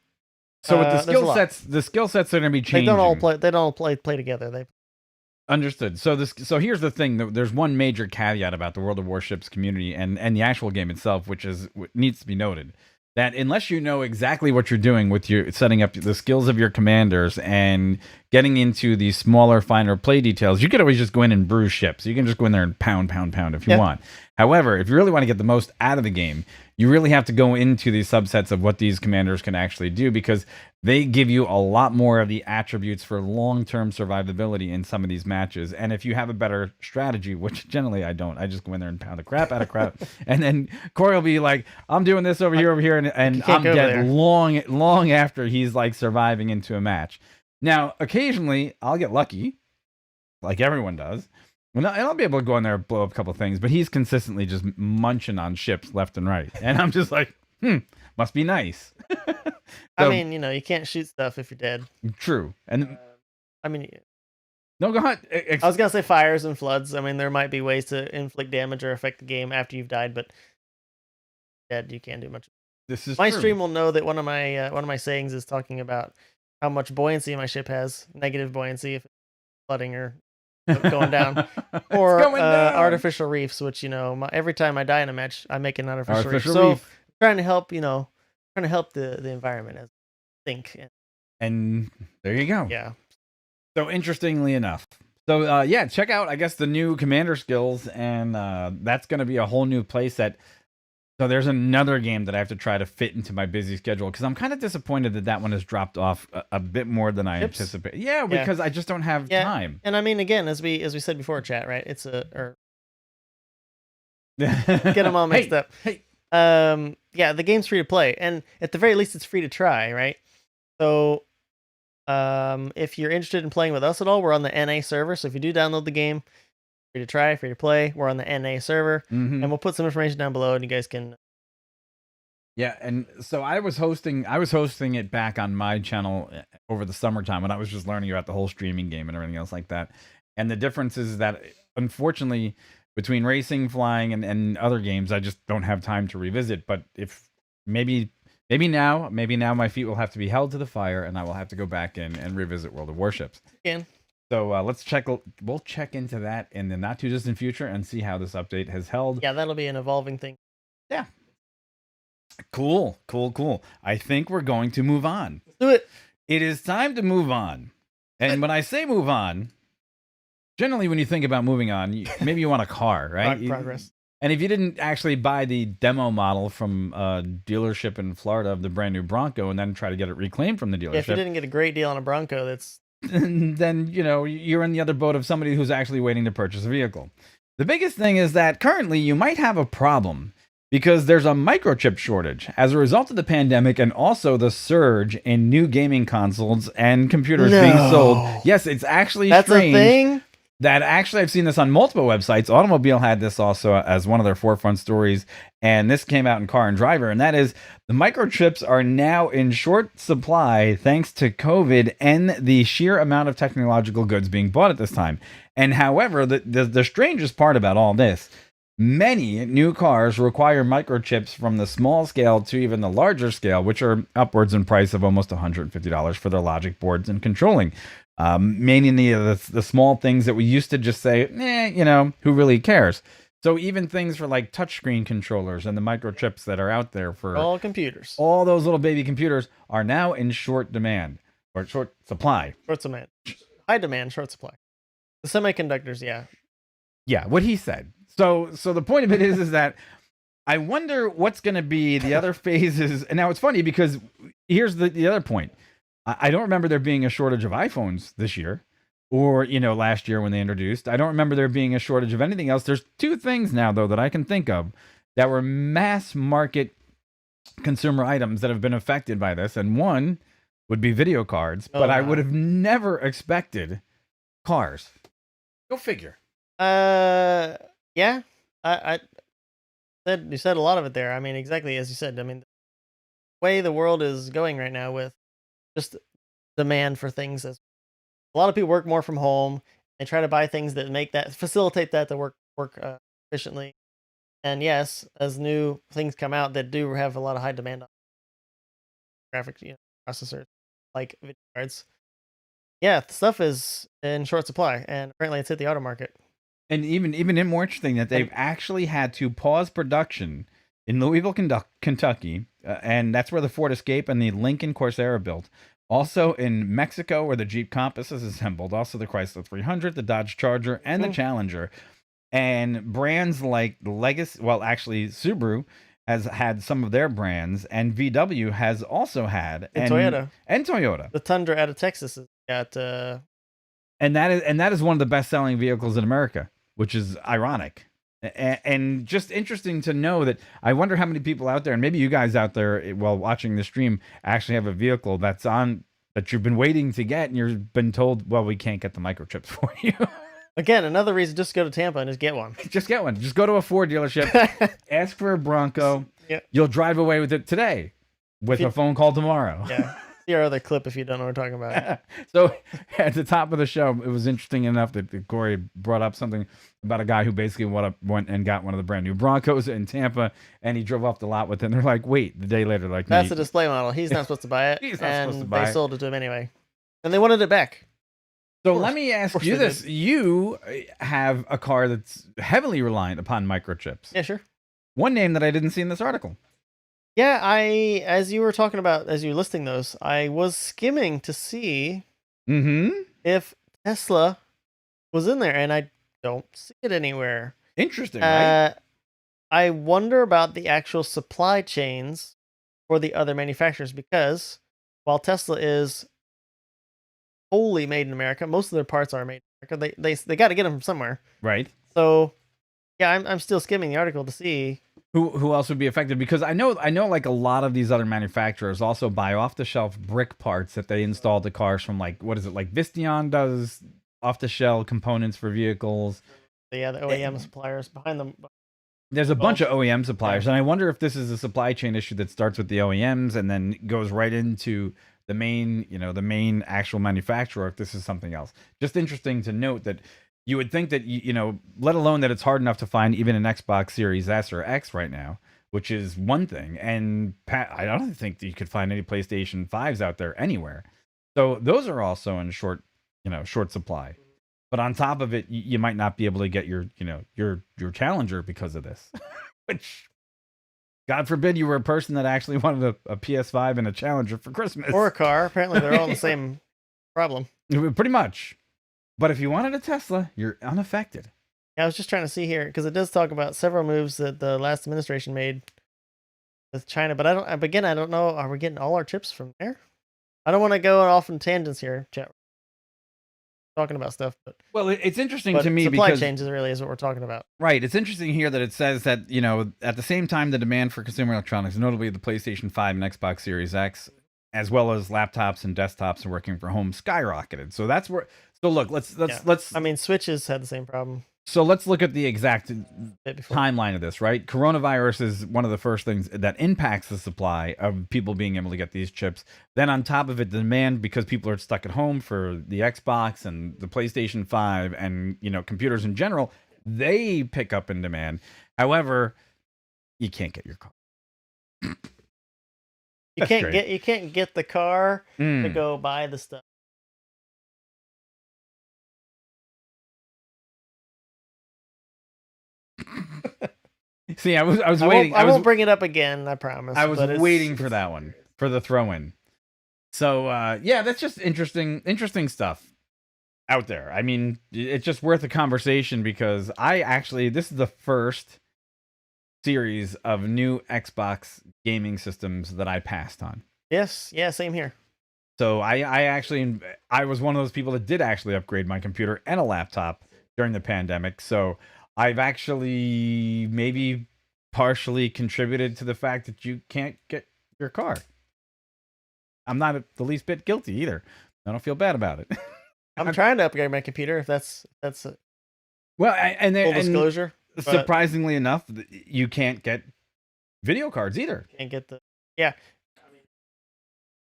So with the there's a lot. skill sets are going to be They changing. don't all play together. They Understood. So here's the thing. There's one major caveat about the World of Warships community and the actual game itself, which needs to be noted. that unless you know exactly what you're doing with your setting up the skills of your commanders and getting into these smaller, finer play details, you could always just go in and bruise ships. You can just go in there and pound if you want. However, if you really want to get the most out of the game, you really have to go into these subsets of what these commanders can actually do, because they give you a lot more of the attributes for long-term survivability in some of these matches. And if you have a better strategy, which generally I don't, I just go in there and pound the crap out of crap. And then Corey will be like, I'm doing this over here, and I'm dead long after he's like surviving into a match. Now, occasionally I'll get lucky, like everyone does. And I'll be able to go in there and blow up a couple things, but he's consistently just munching on ships left and right. And I'm just like, must be nice. I mean, you can't shoot stuff if you're dead. True. And I mean, no, go ahead. I was going to say fires and floods. I mean, there might be ways to inflict damage or affect the game after you've died, but dead, you can't do much. This is my true. stream will know that one of my sayings is talking about how much buoyancy my ship has, negative buoyancy if it's flooding or going down, or artificial reefs, which every time I die in a match, I make an artificial reef. So trying to help the environment as I think. And there you go. Yeah. So interestingly enough, check out, I guess, the new commander skills, and that's going to be a whole new playset. So there's another game that I have to try to fit into my busy schedule, because I'm kind of disappointed that one has dropped off a bit more than I anticipated. Yeah, because I just don't have time. And I mean, again, as we said before, chat, right? It's get them all mixed up. Hey. The game's free to play, and at the very least, it's free to try, right? So, if you're interested in playing with us at all, we're on the NA server. So if you do download the game, free to try, free to play. We're on the NA server, and we'll put some information down below, and you guys can. Yeah, and so I was hosting it back on my channel over the summertime when I was just learning about the whole streaming game and everything else like that. And the difference is that, unfortunately, between racing, flying, and other games, I just don't have time to revisit. But if maybe now my feet will have to be held to the fire, and I will have to go back in and revisit World of Warships. Again. So we'll check into that in the not too distant future and see how this update has held. Yeah, that'll be an evolving thing. Yeah. Cool. I think we're going to move on. Let's do it. It is time to move on. And when I say move on, generally when you think about moving on, maybe you want a car, right? Progress. And if you didn't actually buy the demo model from a dealership in Florida of the brand new Bronco and then try to get it reclaimed from the dealership. Yeah, if you didn't get a great deal on a Bronco, then you're in the other boat of somebody who's actually waiting to purchase a vehicle. The biggest thing is that currently you might have a problem because there's a microchip shortage as a result of the pandemic and also the surge in new gaming consoles and computers being sold. Yes, it's actually strange. That's a thing? That actually, I've seen this on multiple websites. Automobile had this also as one of their forefront stories, and this came out in Car and Driver, and that is the microchips are now in short supply thanks to COVID and the sheer amount of technological goods being bought at this time. And however, the strangest part about all this, many new cars require microchips from the small scale to even the larger scale, which are upwards in price of almost $150 for their logic boards and controlling. Mainly the small things that we used to just say, who really cares? So even things for like touchscreen controllers and the microchips that are out there for all computers, all those little baby computers are now in short demand or short supply. Short demand, high demand, short supply. The semiconductors, yeah, what he said. So the point of it is that I wonder what's going to be the other phases. And now it's funny because here's the other point. I don't remember there being a shortage of iPhones this year or, last year when they introduced. I don't remember there being a shortage of anything else. There's two things now, though, that I can think of that were mass market consumer items that have been affected by this. And one would be video cards, but I would have never expected cars. Go figure. Yeah. You said a lot of it there. I mean, exactly as you said. I mean, the way the world is going right now with just demand for things, as a lot of people work more from home and try to buy things that facilitate that to work efficiently. And yes, as new things come out that do have a lot of high demand on graphic processors like video cards, the stuff is in short supply, and apparently it's hit the auto market. And even more interesting that they've actually had to pause production in Louisville, Kentucky, and that's where the Ford Escape and the Lincoln Corsair are built. Also in Mexico, where the Jeep Compass is assembled. Also the Chrysler 300, the Dodge Charger, and the Challenger. And brands like Legacy, well, actually, Subaru has had some of their brands, and VW has also had, and Toyota. And Toyota. The Tundra out of Texas has got. And that is one of the best-selling vehicles in America, which is ironic. And just interesting to know that. I wonder how many people out there, and maybe you guys out there while watching the stream, actually have a vehicle that you've been waiting to get, and you've been told, well, we can't get the microchips for you. Again, another reason, just go to Tampa and just get one. Just get one. Just go to a Ford dealership, ask for a Bronco. Yep. You'll drive away with it today with a phone call tomorrow. Yeah. See our other clip if you don't know what we're talking about. So at the top of the show, it was interesting enough that Corey brought up something about a guy who basically went and got one of the brand new Broncos in Tampa, and he drove off the lot with it. And they're like, wait, the day later, like, that's a display model. He's not supposed to buy it. He's not supposed to buy it. They sold it to him anyway. And they wanted it back. So let me ask you this. You have a car that's heavily reliant upon microchips. Yeah, sure. One name that I didn't see in this article. Yeah, as you were talking about, as you were listing those, I was skimming to see if Tesla was in there, and I don't see it anywhere. Interesting, right? I wonder about the actual supply chains for the other manufacturers, because while Tesla is wholly made in America, most of their parts are made in America. They got to get them from somewhere, right? So, yeah, I'm still skimming the article to see who else would be affected, because I know like a lot of these other manufacturers also buy off the shelf brick parts that they install to cars from, like, what is it, like Visteon does off the shelf components for vehicles. Yeah, the OEM suppliers behind them. There's a bunch of OEM suppliers, and I wonder if this is a supply chain issue that starts with the OEMs and then goes right into the main actual manufacturer, if this is something else. Just interesting to note that you would think that, let alone that it's hard enough to find even an Xbox Series S or X right now, which is one thing. And I don't think that you could find any PlayStation 5s out there anywhere. So those are also in short supply. But on top of it, you might not be able to get your Challenger because of this, which, God forbid you were a person that actually wanted a PS5 and a Challenger for Christmas. Or a car. Apparently they're all the same problem. Pretty much. But if you wanted a Tesla, you're unaffected. Yeah, I was just trying to see here, because it does talk about several moves that the last administration made with China. But I don't know. Are we getting all our chips from there? I don't want to go off in tangents here, chat. Talking about stuff, well, it's interesting to me supply because changes really is what we're talking about. Right. It's interesting here that it says that, at the same time, the demand for consumer electronics, notably the PlayStation 5 and Xbox Series X, as well as laptops and desktops and working from home, skyrocketed. So that's where. So look, let's. I mean, Switches had the same problem. So let's look at the exact timeline of this, right? Coronavirus is one of the first things that impacts the supply of people being able to get these chips. Then on top of it, the demand, because people are stuck at home for the Xbox and the PlayStation 5 and, computers in general, they pick up in demand. However, you can't get your car. You can't get the car to go buy the stuff. See, I was waiting. I won't bring it up again, I promise. I was waiting for that one, for the throw-in. So, yeah, that's just interesting stuff out there. I mean, it's just worth a conversation, because this is the first series of new Xbox gaming systems that I passed on. Yes, yeah, same here. So I was one of those people that did actually upgrade my computer and a laptop during the pandemic. So I've actually maybe partially contributed to the fact that you can't get your car. I'm not the least bit guilty either. I don't feel bad about it. I'm trying to upgrade my computer, if that's a full disclosure. Surprisingly enough, you can't get video cards either. Can't get the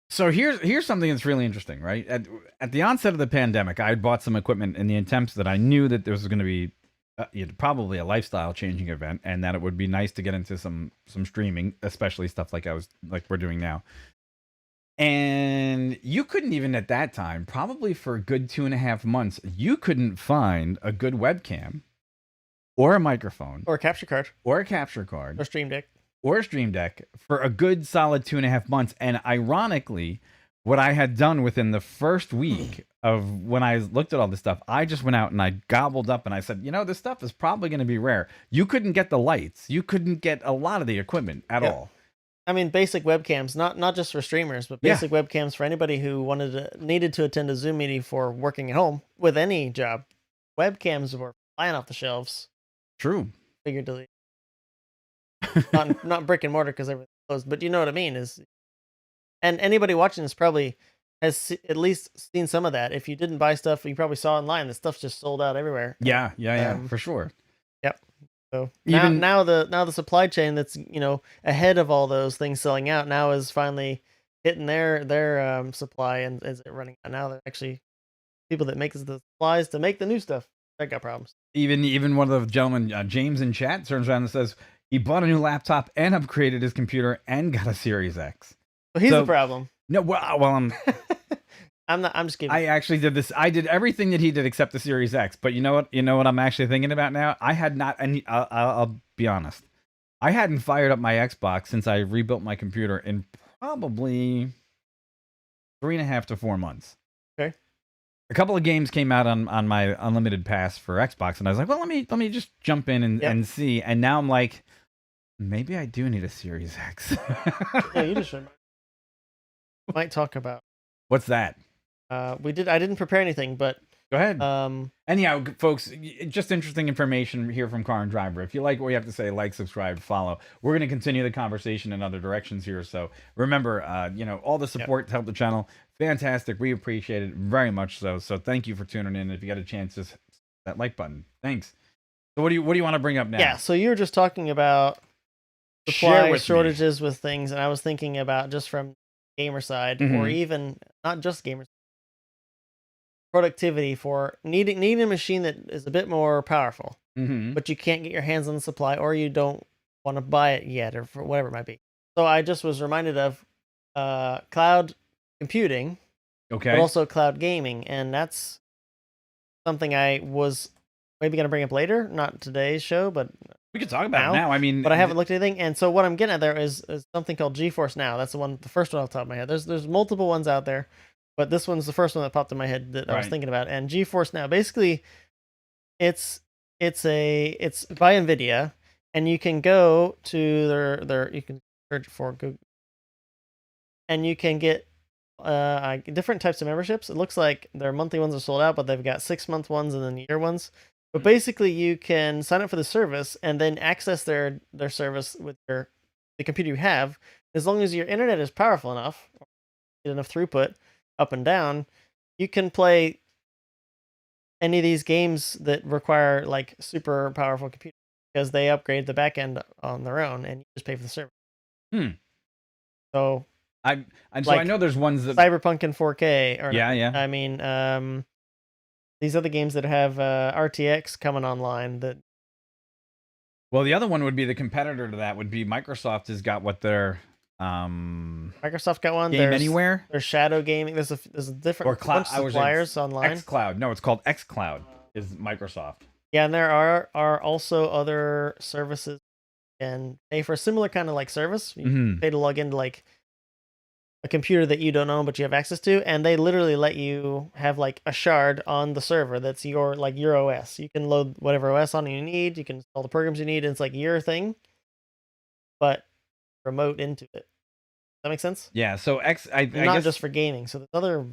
So here's something that's really interesting, right? At the onset of the pandemic, I had bought some equipment in the attempts that I knew that there was going to be probably a lifestyle changing event, and that it would be nice to get into some streaming, especially stuff like we're doing now. And you couldn't even at that time, probably for a good 2.5 months, you couldn't find a good webcam or a microphone or a capture card or or Stream Deck or Stream Deck for a good solid 2.5 months. And ironically, what I had done within the first week of when I looked at all this stuff, I just went out and I gobbled up and I said, this stuff is probably going to be rare. You couldn't get the lights. You couldn't get a lot of the equipment at all. I mean, basic webcams, not just for streamers, but basic webcams for anybody who needed to attend a Zoom meeting for working at home with any job. Webcams were flying off the shelves. True. Figuratively. not brick and mortar because everything's closed, but you know what I mean. And anybody watching this probably has at least seen some of that. If you didn't buy stuff, you probably saw online. The stuff's just sold out everywhere. Yeah, for sure. Yep. So now the supply chain that's ahead of all those things selling out now is finally hitting their supply and is it running out now. They're actually people that make the supplies to make the new stuff. They got problems. Even one of the gentlemen, James in chat, turns around and says he bought a new laptop and upgraded his computer and got a Series X. So he's the problem. No, well, I'm I'm just kidding. I actually did this. I did everything that he did except the Series X. But you know what? You know what I'm actually thinking about now? I had not, and I'll be honest. I hadn't fired up my Xbox since I rebuilt my computer in probably 3.5 to 4 months. Okay. A couple of games came out on my unlimited pass for Xbox, and I was like, well, let me just jump in and see. And now I'm like, maybe I do need a Series X. Yeah, you just might talk about. What's that? I didn't prepare anything, but go ahead. Anyhow, folks, just interesting information here from Car and Driver. If you like what we have to say, like, subscribe, follow. We're going to continue the conversation in other directions here. So remember, all the support to help the channel. Fantastic. We appreciate it very much. So thank you for tuning in. If you got a chance, just hit that like button. Thanks. So what do you want to bring up now? Yeah. So you were just talking about supply shortages with things, and I was thinking about just from gamer side, or even not just gamers, productivity for needing a machine that is a bit more powerful, but you can't get your hands on the supply, or you don't want to buy it yet, or for whatever it might be. So I just was reminded of cloud computing, but also cloud gaming, and that's something I was maybe going to bring up later, not today's show, but we could talk about it now. I mean, but I haven't looked at anything, and so what I'm getting at there is something called GeForce Now. That's the first one off the top of my head. There's multiple ones out there, but this one's the first one that popped in my head that I was thinking about. And GeForce Now, basically, it's by NVIDIA, and you can go to their you can search for Google, and you can get different types of memberships. It looks like their monthly ones are sold out, but they've got 6-month ones and then year ones. But basically, you can sign up for the service and then access their service with the computer you have. As long as your internet is powerful enough, get enough throughput up and down, you can play any of these games that require like super powerful computers because they upgrade the back end on their own, and you just pay for the service. So I know there's ones that Cyberpunk in 4K. Or I mean, these other games that have RTX coming online. Well, the other one would be the competitor to that would be Microsoft has got what their Microsoft got one. Game Anywhere. There's Shadow Gaming. There's a different bunch of suppliers online. xCloud. No, it's called xCloud. Is Microsoft. Yeah, and there are also other services and pay for a similar kind of like service. You pay to log into like a computer that you don't own but you have access to, and they literally let you have like a shard on the server that's your OS. You can load whatever OS on you need, you can install the programs you need, and it's like your thing, but remote into it. Does that make sense? Yeah, so I not guess, just for gaming. So there's other.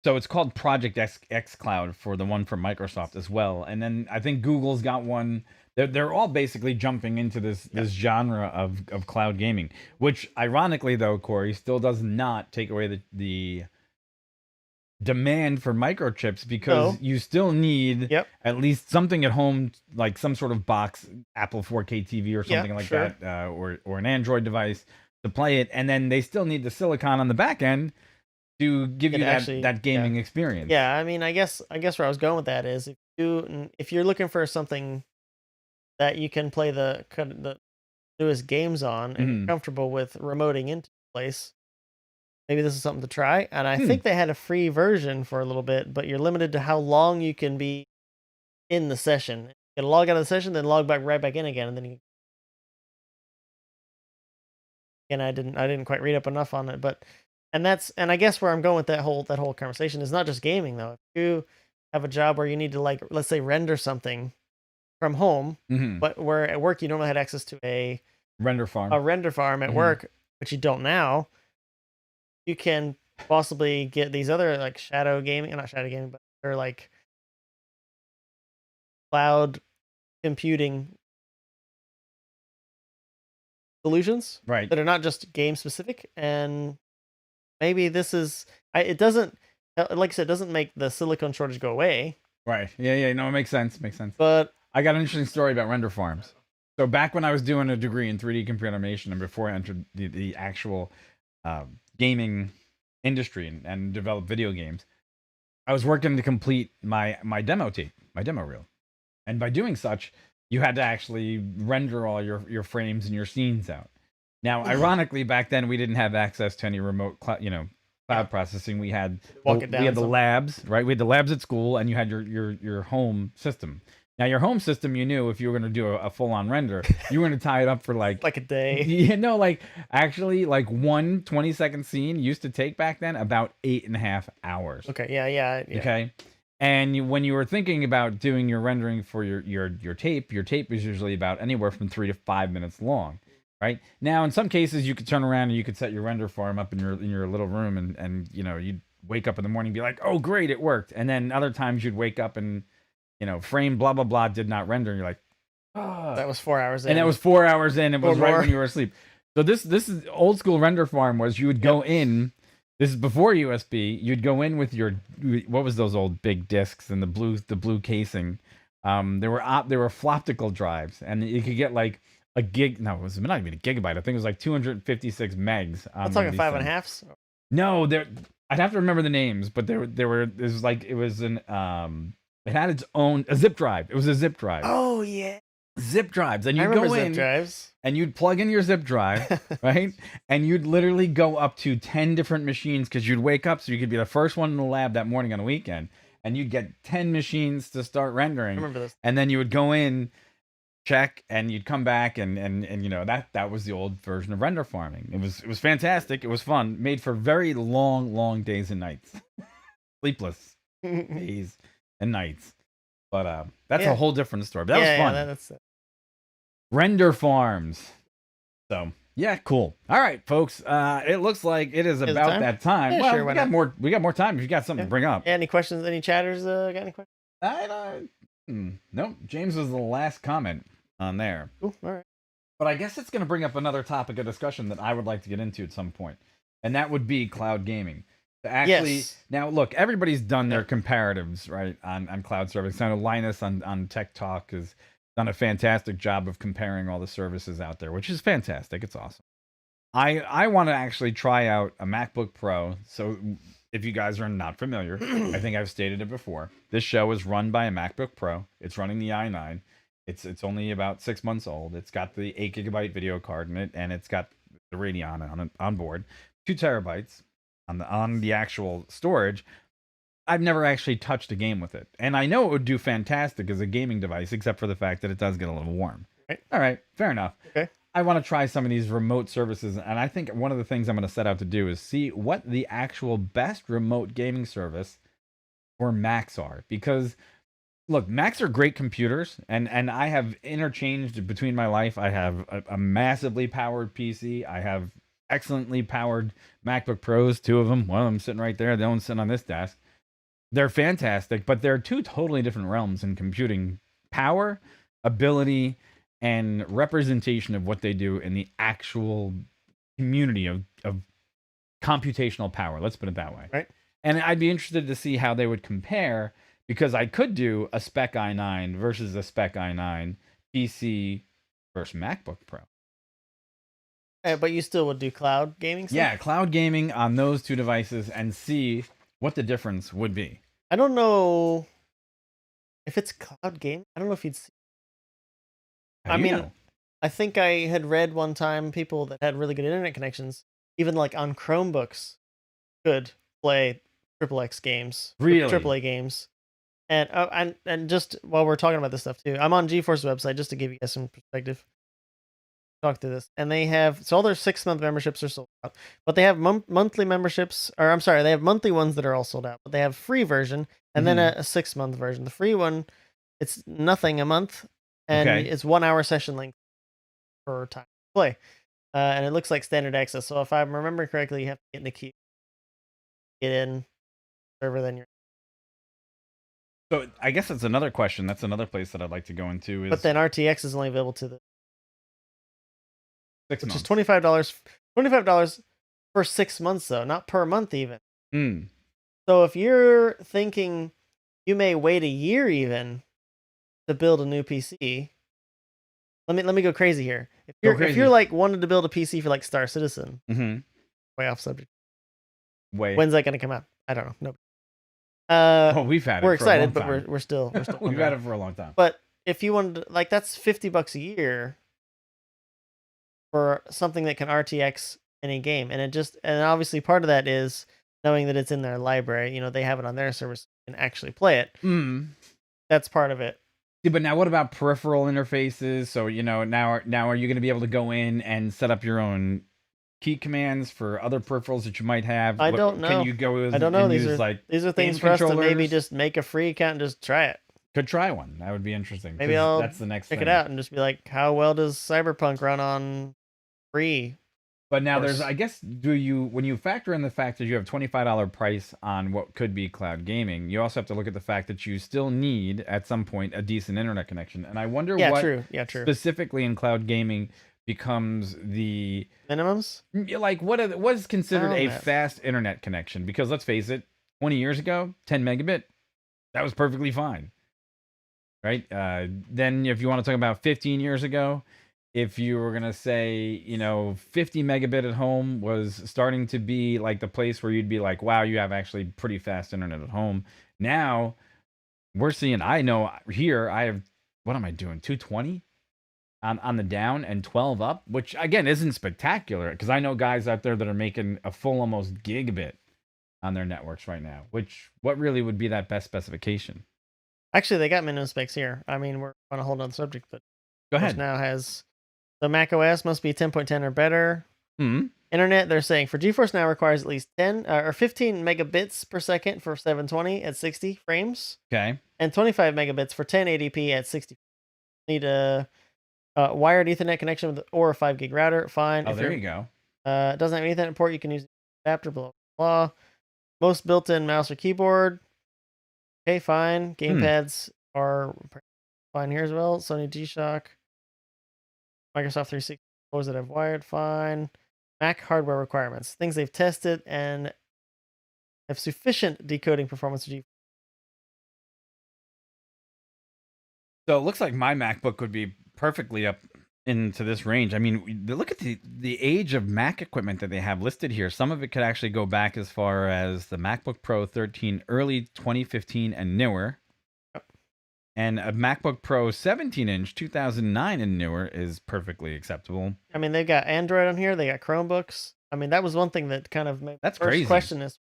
So it's called Project xCloud for the one from Microsoft as well, and then I think Google's got one. They're all basically jumping into this genre of cloud gaming, which ironically though, Corey, still does not take away the demand for microchips, because you still need at least something at home, like some sort of box, Apple 4K TV or something like that, or an Android device to play it, and then they still need the silicon on the back end to give you that gaming experience. Yeah, I mean, I guess where I was going with that is if you're looking for something that you can play the newest games on and you're comfortable with remoting into place, maybe this is something to try. And I think they had a free version for a little bit, but you're limited to how long you can be in the session. You can log out of the session, then log right back in again, and then you and I didn't quite read up enough on it, but and I guess where I'm going with that whole conversation is not just gaming though. If you have a job where you need to, like, let's say, render something from home, but where at work you normally had access to a render farm at work, but you don't now, you can possibly get these other, like, shadow gaming, not shadow gaming, but they're like cloud computing solutions, right? That are not just game specific, and maybe this is. It doesn't, like I said, it doesn't make the silicon shortage go away. Right. Yeah. No, it makes sense. But I got an interesting story about render farms. So back when I was doing a degree in 3D computer animation, and before I entered the actual gaming industry and developed video games, I was working to complete my demo tape, my demo reel. And by doing such, you had to actually render all your frames and your scenes out. Now, ironically, back then we didn't have access to any remote cloud processing. We had the labs, right? We had the labs at school, and you had your home system. Now, your home system, you knew if you were going to do a full-on render, you were going to tie it up for like a day. You know, like actually, like one 20-second scene used to take back then about 8.5 hours. Okay, yeah. Okay, and when you were thinking about doing your rendering for your tape is usually about anywhere from 3 to 5 minutes long. Right now, in some cases, you could turn around and you could set your render farm up in your little room, and you know, you'd wake up in the morning and be like, oh great, it worked. And then other times you'd wake up and, you know, frame blah blah blah did not render, and you're like, oh. That was 4 hours in. And that was 4 hours in. It was right when you were asleep. So this is old school render farm. Was you would go in. This is before USB. You'd go in with your, what was those old big discs and the blue casing. There were floptical drives, and you could get like a gig. No, it was not even a gigabyte. I think it was like 256 megs. That's like a 5.5. No, I'd have to remember the names, but it had its own zip drive. It was a zip drive. Oh yeah, zip drives, and you'd go in, zip drives, and you'd plug in your zip drive, right? And you'd literally go up to 10 different machines, because you'd wake up so you could be the first one in the lab that morning on a weekend, and you'd get 10 machines to start rendering. I remember this. And then you would go in, check, and you'd come back, and you know, that was the old version of render farming. It was fantastic. It was fun. Made for very long days and nights, sleepless days and nights. But that's a whole different story. But that was fun. That's Render farms. So yeah, cool. All right, folks. It looks like it is about that time. Yeah, well, sure, we got more. We got more time. If you got something to bring up. Yeah, any questions? Any chatters? Got any questions? Nope. James was the last comment on there. Cool. All right. But I guess it's going to bring up another topic of discussion that I would like to get into at some point, and that would be cloud gaming. Actually, now look, everybody's done their comparatives, right, on cloud service. I know Linus on Tech Talk has done a fantastic job of comparing all the services out there, which is fantastic. It's awesome. I want to actually try out a MacBook Pro. So if you guys are not familiar, I think I've stated it before. This show is run by a MacBook Pro. It's running the i9. It's only about 6 months old. It's got the 8 GB video card in it, and it's got the Radeon on board, 2 terabytes on the actual storage. I've never actually touched a game with it, and I know it would do fantastic as a gaming device, except for the fact that it does get a little warm. Right. All right, fair enough. Okay. I want to try some of these remote services, and I think one of the things I'm going to set out to do is see what the actual best remote gaming service for Macs are, because look, Macs are great computers, and I have interchanged between my life. I have a massively powered PC. I have excellently powered MacBook Pros, 2 of them. One of them sitting right there. The other one's sitting on this desk. They're fantastic, but they're 2 totally different realms in computing power, ability, and representation of what they do in the actual community of computational power. Let's put it that way. Right. And I'd be interested to see how they would compare, because I could do a spec i9 versus a spec i9 PC versus MacBook Pro. But you still would do cloud gaming stuff? Yeah, cloud gaming on those 2 devices, and see what the difference would be. I don't know if it's cloud gaming. I don't know if you'd see. I think I had read one time people that had really good internet connections, even like on Chromebooks, could play XXX games, really AAA games. And just while we're talking about this stuff too, I'm on GeForce's website just to give you guys some perspective. talk through this, and they have all their 6-month memberships are sold out, but they have monthly memberships, or I'm sorry, they have monthly ones that are all sold out, but they have free version and then a 6-month version. The free one, it's nothing a month, and it's 1 hour session length per time to play, and it looks like standard access. So if I'm remembering correctly, you have to get in the queue, get in server, then you're. So I guess that's another question. That's another place that I'd like to go into. Is but then RTX is only available to the 6 months. Which is $25 for 6 months though, not per month even. So if you're thinking you may wait a year even to build a new PC, let me go crazy here. If you're like wanted to build a PC for like Star Citizen, way off subject. When's that going to come out? I don't know. Well, we've had it. We're for excited, a but long time. we're still we've had it for a long time. But if you wanted to, like, that's $50 a year for something that can RTX any game, and obviously part of that is knowing that it's in their library. You know, they have it on their service and actually play it. That's part of it. Yeah, but now what about peripheral interfaces? So now are you going to be able to go in and set up your own key commands for other peripherals that you might have? I don't know. Can you go? I don't know. These are things for us to maybe just make a free account and just try it. Could try one. That would be interesting. Maybe that's the next check it out and just be like, how well does Cyberpunk run on free? But now there's, I guess, when you factor in the fact that you have $25 price on what could be cloud gaming, you also have to look at the fact that you still need at some point a decent internet connection. And I wonder what specifically in cloud gaming becomes the minimums. Like what is considered a fast internet connection? Because let's face it, 20 years ago, 10 megabit, that was perfectly fine, right? Then if you want to talk about 15 years ago, if you were gonna say 50 megabit at home was starting to be like the place where you'd be like, wow, you have actually pretty fast internet at home. Now we're seeing, I know here I have, what am I doing, 220 on the down and 12 up, which again isn't spectacular, because I know guys out there that are making a full almost gigabit on their networks right now. What really would be that best specification? Actually, they got minimum specs here. I mean, we're on a whole other subject, but go ahead. Now has the Mac OS must be 10.10 or better. Internet, they're saying for GeForce Now requires at least 10 or 15 megabits per second for 720 at 60 frames. Okay. And 25 megabits for 1080p at 60. Need a wired Ethernet connection or a 5 gig router. Fine. Oh, there you go. Doesn't have an Ethernet port. You can use an adapter. Blah blah. Most built-in mouse or keyboard. Okay, fine. Gamepads are fine here as well. Sony G-Shock. Microsoft 360 controllers that have wired, fine. Mac hardware requirements, things they've tested and have sufficient decoding performance. So it looks like my MacBook would be perfectly up into this range. I mean, look at the age of Mac equipment that they have listed here. Some of it could actually go back as far as the MacBook Pro 13, early 2015 and newer. And a MacBook Pro 17-inch, 2009 and newer is perfectly acceptable. I mean, they've got Android on here. They got Chromebooks. I mean, that was one thing that kind of made that's the first crazy. Question is,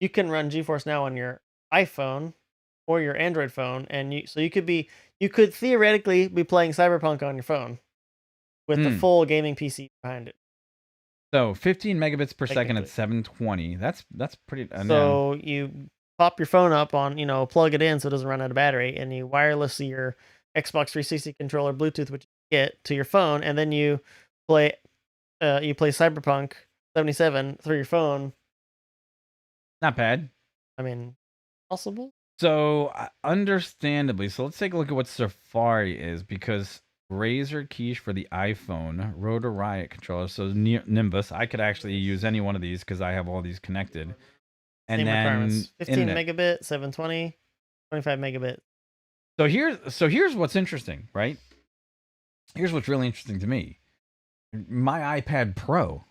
you can run GeForce Now on your iPhone or your Android phone, and you could theoretically be playing Cyberpunk on your phone with the full gaming PC behind it. So 15 megabits per second at 720. That's pretty. So you pop your phone up on, plug it in so it doesn't run out of battery, and you wireless your Xbox 360 controller Bluetooth, which you get, to your phone, and then you play Cyberpunk 77 through your phone. Not bad. I mean, possible. So understandably, so let's take a look at what Safari is, because Razer Quiche for the iPhone, Rotor Riot controller, so Nimbus. I could actually use any one of these because I have all these connected. And same then requirements. 15 megabit, 720, 25 megabit. So here's what's interesting, right? Here's what's really interesting to me. My iPad Pro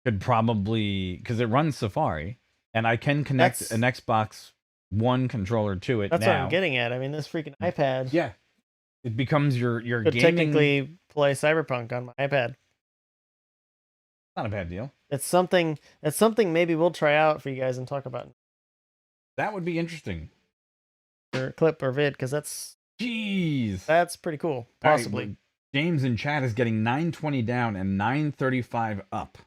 could probably, because it runs Safari, and I can connect an Xbox One controller to it. That's now. what I'm getting at. I mean, this freaking iPad. Yeah, it becomes your could gaming. Technically play Cyberpunk on my iPad. Not a bad deal. It's something maybe we'll try out for you guys and talk about. That would be interesting. Or clip or vid, because that's jeez, that's pretty cool. Possibly. Right, James in chat is getting 920 down and 935 up.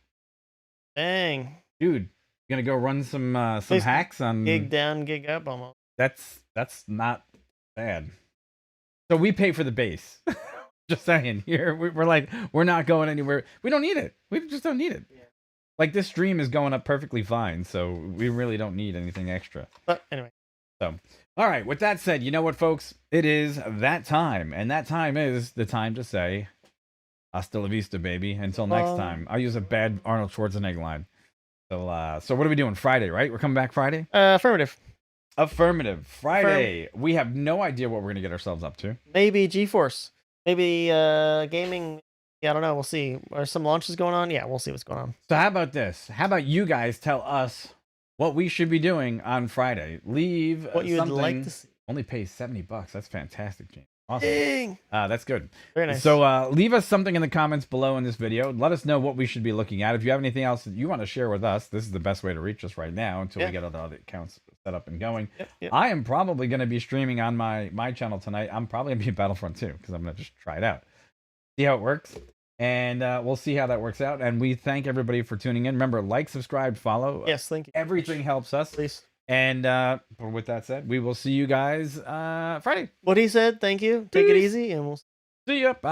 Dang. Dude, you gonna go run some hacks on gig down, gig up almost. That's not bad. So we pay for the base. Just saying. Here we're like, we're not going anywhere. We don't need it. We just don't need it. Yeah. Like this stream is going up perfectly fine, so we really don't need anything extra. But anyway. So, all right. With that said, you know what, folks? It is that time, and that time is the time to say, "Hasta la vista, baby." Until next time. I'll use a bad Arnold Schwarzenegger line. So what are we doing? Friday, right? We're coming back Friday. Affirmative. Affirmative. Friday. We have no idea what we're gonna get ourselves up to. Maybe GeForce. Maybe gaming. Yeah, I don't know. We'll see. Are some launches going on? Yeah, we'll see what's going on. So how about this? How about you guys tell us what we should be doing on Friday? Leave what you'd like to see. Only pay $70. That's fantastic, James. Awesome. Dang. That's good. Very nice. So leave us something in the comments below in this video. Let us know what we should be looking at. If you have anything else that you want to share with us, this is the best way to reach us right now until we get all the other accounts set up and going. Yep. I am probably going to be streaming on my channel tonight. I'm probably going to be in Battlefront 2 because I'm going to just try it out. See how it works. And we'll see how that works out. And we thank everybody for tuning in. Remember, like, subscribe, follow. Yes, thank you. Everything helps us. Please. And with that said, we will see you guys Friday. What he said, thank you. Take it easy, and we'll see you. Bye.